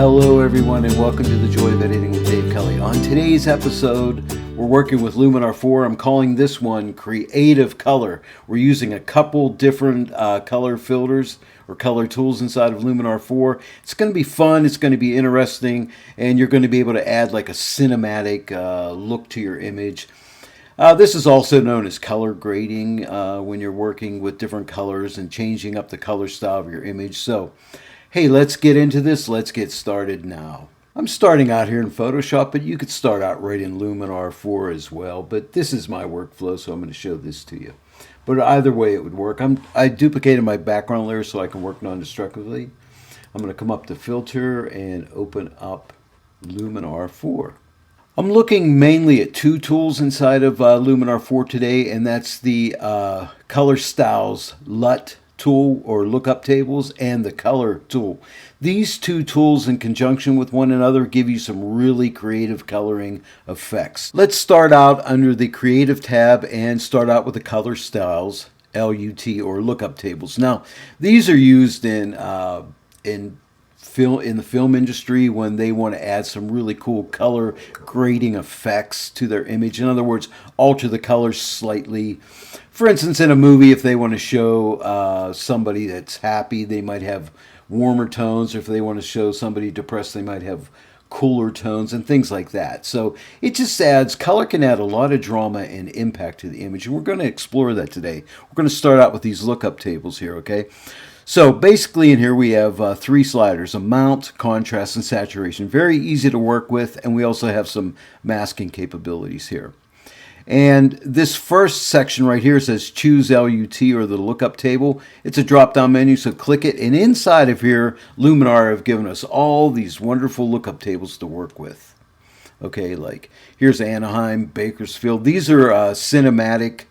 Hello everyone and welcome to the Joy of Editing with Dave Kelly. On today's episode, we're working with Luminar 4. I'm calling this one Creative Color. We're using a couple different color filters or color tools inside of Luminar 4. It's going to be fun, it's going to be interesting, and you're going to be able to add like a cinematic look to your image. This is also known as color grading when you're working with different colors and changing up the color style of your image. So, hey, let's get into this. Let's get started now. I'm starting out here in Photoshop, but you could start out right in Luminar 4 as well. But this is my workflow, so I'm going to show this to you. But either way, it would work. I duplicated my background layer so I can work non-destructively. I'm going to come up to Filter and open up Luminar 4. I'm looking mainly at two tools inside of Luminar 4 today, and that's the Color Styles LUT tool or lookup tables and the color tool. These two tools in conjunction with one another give you some really creative coloring effects. Let's start out under the creative tab and start out with the color styles, LUT or lookup tables. Now these are used in the film industry when they want to add some really cool color grading effects to their image. In other words, alter the colors slightly. For instance, in a movie, if they want to show somebody that's happy, they might have warmer tones. Or if they want to show somebody depressed, they might have cooler tones and things like that. So it just adds, color can add a lot of drama and impact to the image. And we're going to explore that today. We're going to start out with these lookup tables here, okay? So basically in here we have three sliders: amount, contrast, and saturation. Very easy to work with, and we also have some masking capabilities here. And this first section right here says choose LUT or the lookup table. It's a drop-down menu, so click it. And inside of here, Luminar have given us all these wonderful lookup tables to work with. Okay, like here's Anaheim, Bakersfield. These are cinematic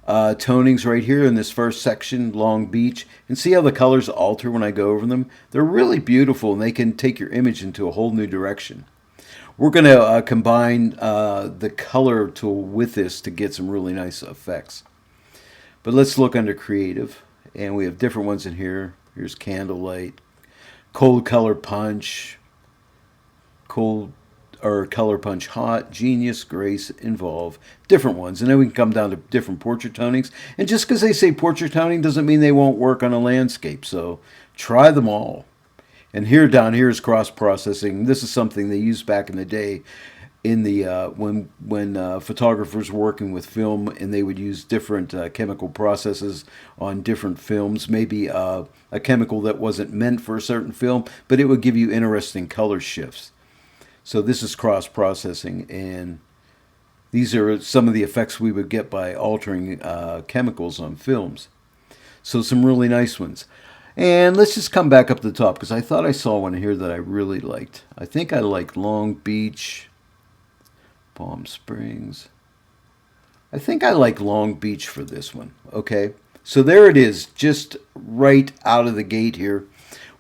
tonings right here in this first section, Long Beach. And see how the colors alter when I go over them? They're really beautiful, and they can take your image into a whole new direction. We're going to combine the color tool with this to get some really nice effects. But let's look under Creative, and we have different ones in here. Here's Candlelight, Cold Color Punch, Color Punch Hot, Genius, Grace, Involve, different ones. And then we can come down to different portrait tonings. And just because they say portrait toning doesn't mean they won't work on a landscape. So try them all. And here down here is cross processing. This is something they used back in the day in the when photographers were working with film, and they would use different chemical processes on different films. Maybe a chemical that wasn't meant for a certain film, but it would give you interesting color shifts. So this is cross processing, and these are some of the effects we would get by altering chemicals on films. So some really nice ones. And let's just come back up to the top, because I thought I saw one here that I really liked. I think I liked Long Beach, Palm Springs. I think I like Long Beach for this one. Okay, so there it is, just right out of the gate here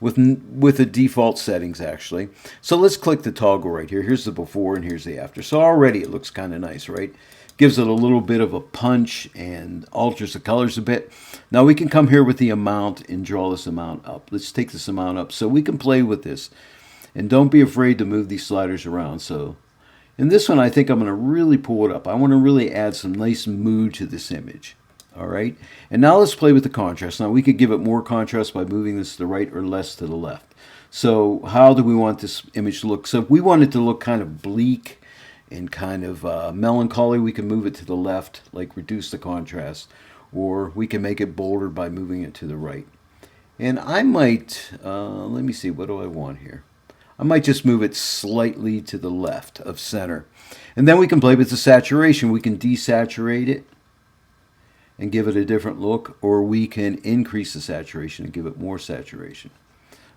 with the default settings actually. So let's click the toggle right here. Here's the before and here's the after. So already it looks kind of nice, right? Gives it a little bit of a punch and alters the colors a bit. Now we can come here with the amount and draw this amount up. Let's take this amount up so we can play with this. And don't be afraid to move these sliders around. So in this one, I think I'm going to really pull it up. I want to really add some nice mood to this image. All right. And now let's play with the contrast. Now we could give it more contrast by moving this to the right or less to the left. So how do we want this image to look? So if we want it to look kind of bleak and kind of melancholy, we can move it to the left, like reduce the contrast, or we can make it bolder by moving it to the right. And I might, let me see, what do I want here? I might just move it slightly to the left of center. And then we can play with the saturation. We can desaturate it and give it a different look, or we can increase the saturation and give it more saturation.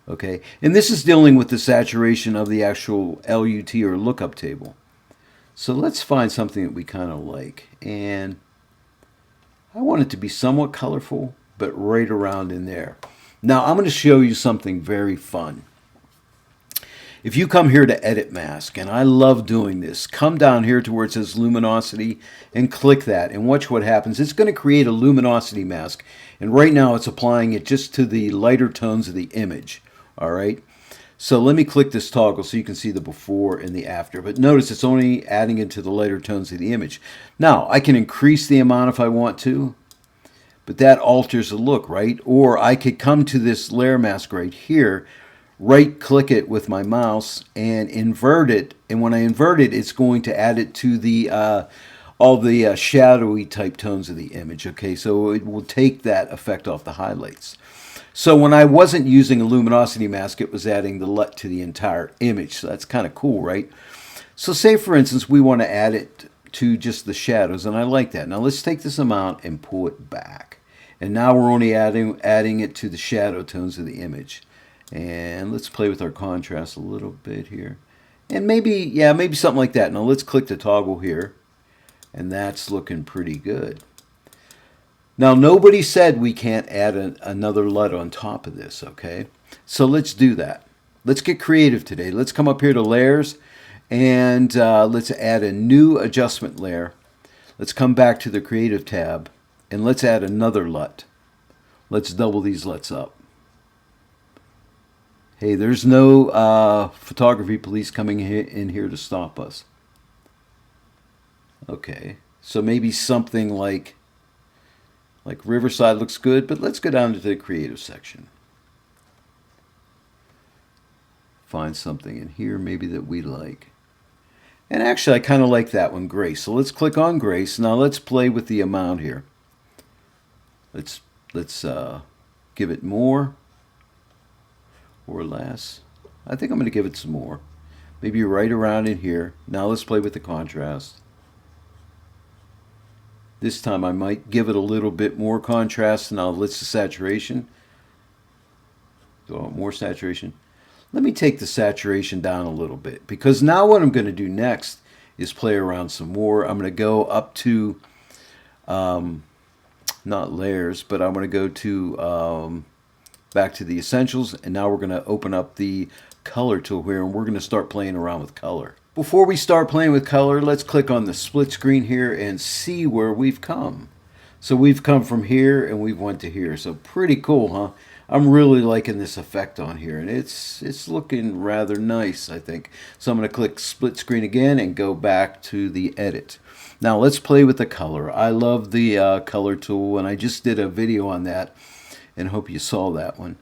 Okay, and this is dealing with the saturation of the actual LUT or lookup table. So let's find something that we kind of like, and I want it to be somewhat colorful, but right around in there. Now I'm going to show you something very fun. If you come here to Edit Mask, and I love doing this, come down here to where it says Luminosity and click that and watch what happens. It's going to create a luminosity mask, and right now it's applying it just to the lighter tones of the image. All right. So let me click this toggle so you can see the before and the after. But notice it's only adding it to the lighter tones of the image. Now, I can increase the amount if I want to, but that alters the look, right? Or I could come to this layer mask right here, right-click it with my mouse, and invert it. And when I invert it, it's going to add it to the all the shadowy type tones of the image. Okay, so it will take that effect off the highlights. So when I wasn't using a luminosity mask, it was adding the LUT to the entire image. So that's kind of cool, right? So say, for instance, we want to add it to just the shadows, and I like that. Now let's take this amount and pull it back. And now we're only adding it to the shadow tones of the image. And let's play with our contrast a little bit here. And maybe, yeah, maybe something like that. Now let's click the toggle here. And that's looking pretty good. Now, nobody said we can't add another LUT on top of this, okay? So let's do that. Let's get creative today. Let's come up here to Layers, and let's add a new adjustment layer. Let's come back to the Creative tab, and let's add another LUT. Let's double these LUTs up. Hey, there's no photography police coming in here to stop us. Okay, so maybe something like Riverside looks good, but let's go down to the creative section. Find something in here maybe that we like. And actually, I kind of like that one, Grace. So let's click on Grace. Now let's play with the amount here. Let's give it more or less. I think I'm going to give it some more. Maybe right around in here. Now let's play with the contrast. This time I might give it a little bit more contrast. Now let's the saturation. So more saturation. Let me take the saturation down a little bit, because now what I'm going to do next is play around some more. I'm going to go up to, not layers, but I'm going to go to back to the essentials, and now we're going to open up the color tool here, and we're going to start playing around with color. Before we start playing with color, let's click on the split screen here and see where we've come. So we've come from here and we've went to here. So pretty cool, huh? I'm really liking this effect on here, and it's looking rather nice, I think. So I'm going to click split screen again and go back to the edit. Now let's play with the color. I love the color tool, and I just did a video on that, and hope you saw that one.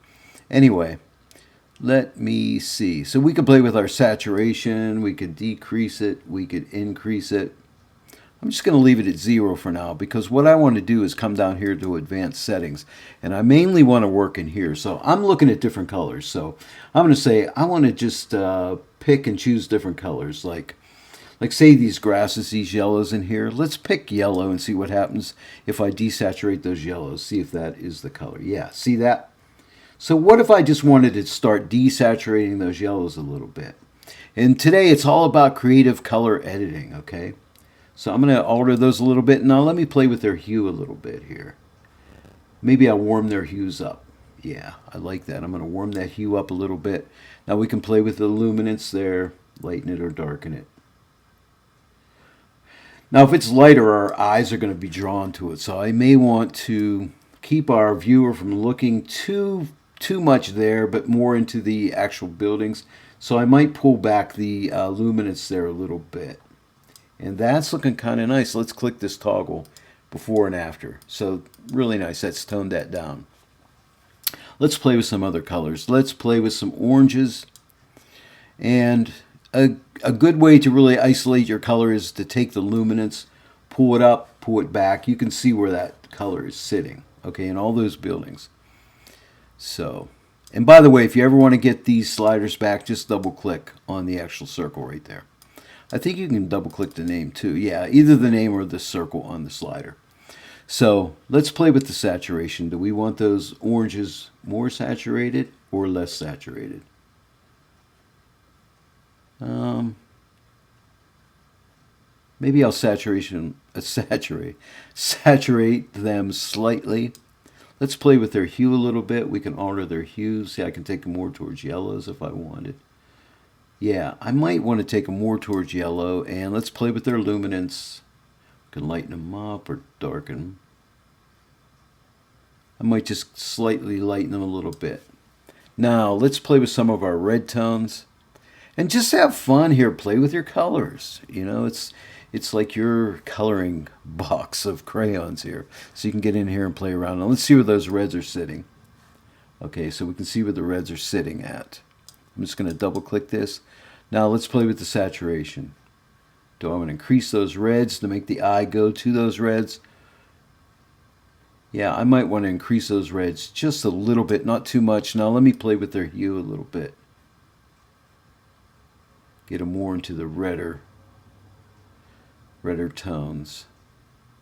Anyway, let me see. So we could play with our saturation. We could decrease it. We could increase it. I'm just going to leave it at 0 for now, because what I want to do is come down here to advanced settings, and I mainly want to work in here. So I'm looking at different colors. So I'm going to say I want to just pick and choose different colors, like say these grasses, these yellows in here. Let's pick yellow and see what happens if I desaturate those yellows. See if that is the color. Yeah, see that? So what if I just wanted to start desaturating those yellows a little bit? And today it's all about creative color editing, okay? So I'm going to alter those a little bit. Now let me play with their hue a little bit here. Maybe I'll warm their hues up. Yeah, I like that. I'm going to warm that hue up a little bit. Now we can play with the luminance there, lighten it or darken it. Now if it's lighter, our eyes are going to be drawn to it. So I may want to keep our viewer from looking too much there, but more into the actual buildings. So I might pull back the luminance there a little bit. And that's looking kind of nice. Let's click this toggle, before and after. So really nice. That's toned that down. Let's play with some other colors. Let's play with some oranges. And a good way to really isolate your color is to take the luminance, pull it up, pull it back. You can see where that color is sitting, okay, in all those buildings. So, and by the way, if you ever want to get these sliders back, just double click on the actual circle right there. I think you can double click the name too. Yeah, either the name or the circle on the slider. So let's play with the saturation. Do we want those oranges more saturated or less saturated? Maybe I'll saturate them slightly. Let's play with their hue a little bit. We can alter their hues. See, I can take them more towards yellows if I wanted. Yeah, I might want to take them more towards yellow, and let's play with their luminance. We can lighten them up or darken them. I might just slightly lighten them a little bit. Now let's play with some of our red tones. And just have fun here. Play with your colors. You know, it's like your coloring box of crayons here. So you can get in here and play around. Now let's see where those reds are sitting. Okay, so we can see where the reds are sitting at. I'm just going to double click this. Now let's play with the saturation. Do I want to increase those reds to make the eye go to those reds? Yeah, I might want to increase those reds just a little bit, not too much. Now let me play with their hue a little bit. Get them more into the redder tones.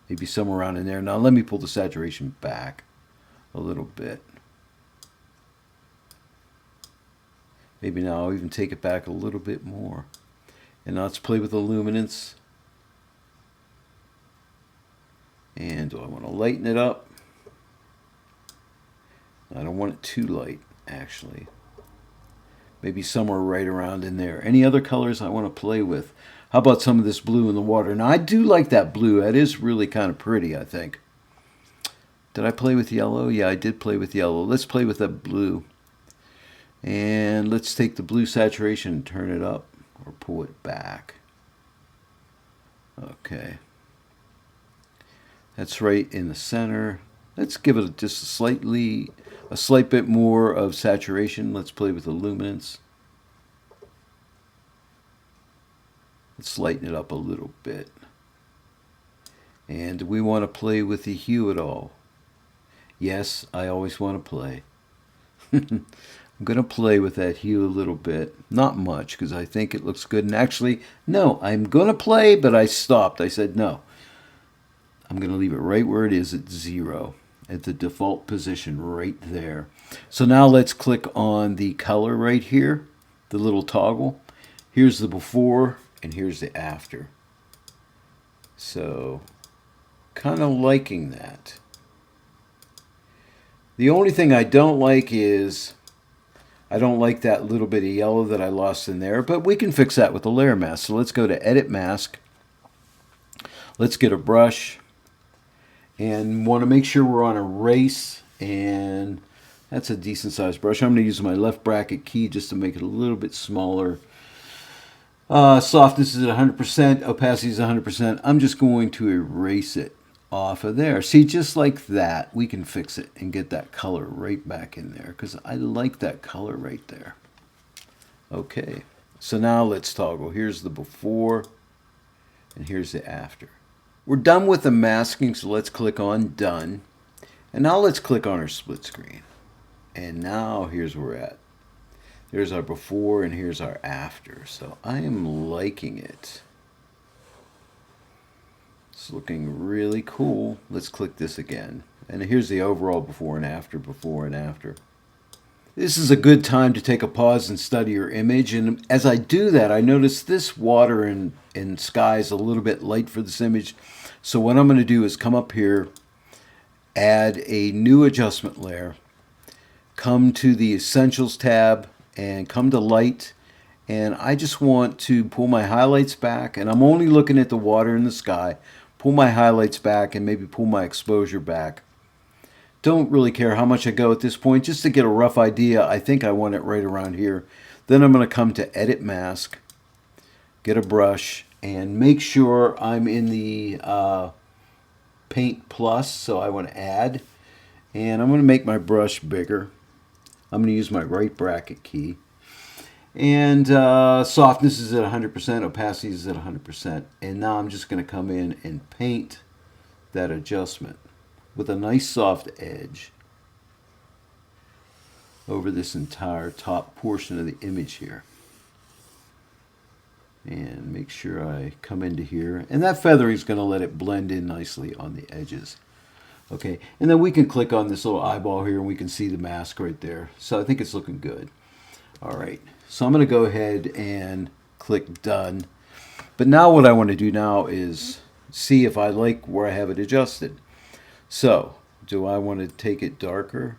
Maybe somewhere around in there. Now let me pull the saturation back a little bit. Maybe now I'll even take it back a little bit more. And now let's play with the luminance. And do I want to lighten it up? I don't want it too light, actually. Maybe somewhere right around in there. Any other colors I want to play with? How about some of this blue in the water? Now, I do like that blue. That is really kind of pretty, I think. Did I play with yellow? Yeah, I did play with yellow. Let's play with that blue. And let's take the blue saturation and turn it up or pull it back. Okay. That's right in the center. Let's give it just a slight bit more of saturation. Let's play with the luminance. Let's lighten it up a little bit. And we want to play with the hue at all. Yes, I always want to play. I'm going to play with that hue a little bit. Not much, because I think it looks good. And actually, no, I'm going to play, but I stopped. I said no. I'm going to leave it right where it is at 0. At the default position right there. So now let's click on the color right here. The little toggle. Here's the before, and here's the after. So, kind of liking that. The only thing I don't like is I don't like that little bit of yellow that I lost in there, but we can fix that with the layer mask. So let's go to Edit Mask. Let's get a brush and want to make sure we're on erase, and that's a decent sized brush. I'm going to use my left bracket key just to make it a little bit smaller. Softness is at 100%, opacity is 100%. I'm just going to erase it off of there. See, just like that, we can fix it and get that color right back in there, because I like that color right there. Okay, so now let's toggle. Here's the before, and here's the after. We're done with the masking, so let's click on Done. And now let's click on our split screen. And now here's where we're at. There's our before and here's our after. So I am liking it. It's looking really cool. Let's click this again. And here's the overall before and after, before and after. This is a good time to take a pause and study your image. And as I do that, I notice this water and sky is a little bit light for this image. So what I'm going to do is come up here, add a new adjustment layer, come to the Essentials tab, and come to Light. And I just want to pull my highlights back, and I'm only looking at the water and the sky. Pull my highlights back and maybe pull my exposure back. Don't really care how much I go at this point, just to get a rough idea. I think I want it right around here. Then I'm going to come to Edit Mask, get a brush, and make sure I'm in the Paint Plus, so I want to add. And I'm going to make my brush bigger. I'm going to use my right bracket key. And softness is at 100%, opacity is at 100%. And now I'm just going to come in and paint that adjustment with a nice soft edge over this entire top portion of the image here. And make sure I come into here. And that feathering is going to let it blend in nicely on the edges. Okay, and then we can click on this little eyeball here and we can see the mask right there. So I think it's looking good. All right, so I'm going to go ahead and click Done. But now what I want to do now is see if I like where I have it adjusted. So, do I want to take it darker?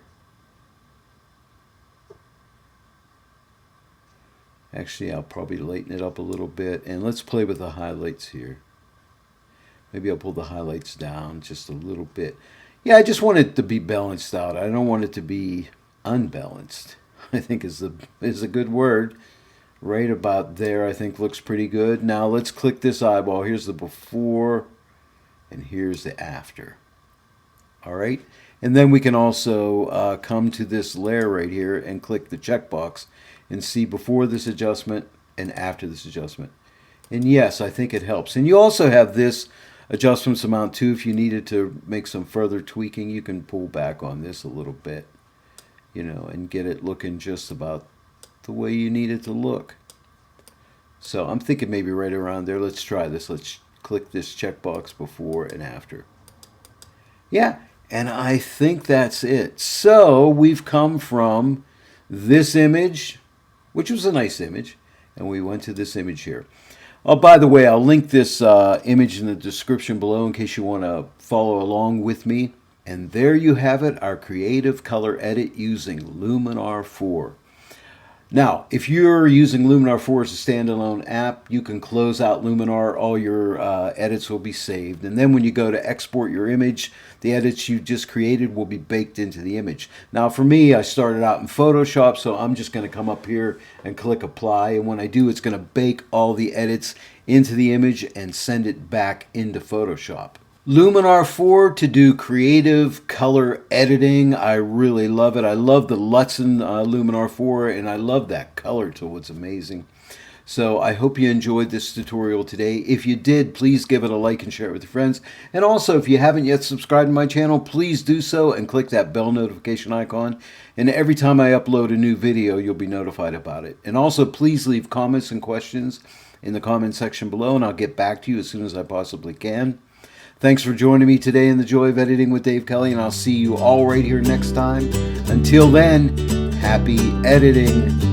Actually, I'll probably lighten it up a little bit. And let's play with the highlights here. Maybe I'll pull the highlights down just a little bit. Yeah, I just want it to be balanced out. I don't want it to be unbalanced. I think is a good word. Right about there, I think looks pretty good. Now let's click this eyeball. Here's the before and here's the after. All right. And then we can also come to this layer right here and click the checkbox and see before this adjustment and after this adjustment. And yes, I think it helps. And you also have this adjustments amount too. If you needed to make some further tweaking, you can pull back on this a little bit, you know, and get it looking just about the way you need it to look. So I'm thinking maybe right around there. Let's try this. Let's click this checkbox before and after. Yeah, and I think that's it. So we've come from this image, which was a nice image, and we went to this image here. Oh, by the way, I'll link this image in the description below in case you want to follow along with me. And there you have it, our creative color edit using Luminar 4. Now, if you're using Luminar 4 as a standalone app, you can close out Luminar. All your edits will be saved. And then when you go to export your image, the edits you just created will be baked into the image. Now, for me, I started out in Photoshop, so I'm just going to come up here and click Apply. And when I do, it's going to bake all the edits into the image and send it back into Photoshop. Luminar 4 to do creative color editing. I really love it. I love the LUTs in Luminar 4, and I love that color tool. It's amazing. So I hope you enjoyed this tutorial today. If you did, please give it a like and share it with your friends. And also, if you haven't yet subscribed to my channel, please do so and click that bell notification icon. And every time I upload a new video, you'll be notified about it. And also, please leave comments and questions in the comment section below, and I'll get back to you as soon as I possibly can. Thanks for joining me today in the Joy of Editing with Dave Kelly, and I'll see you all right here next time. Until then, happy editing.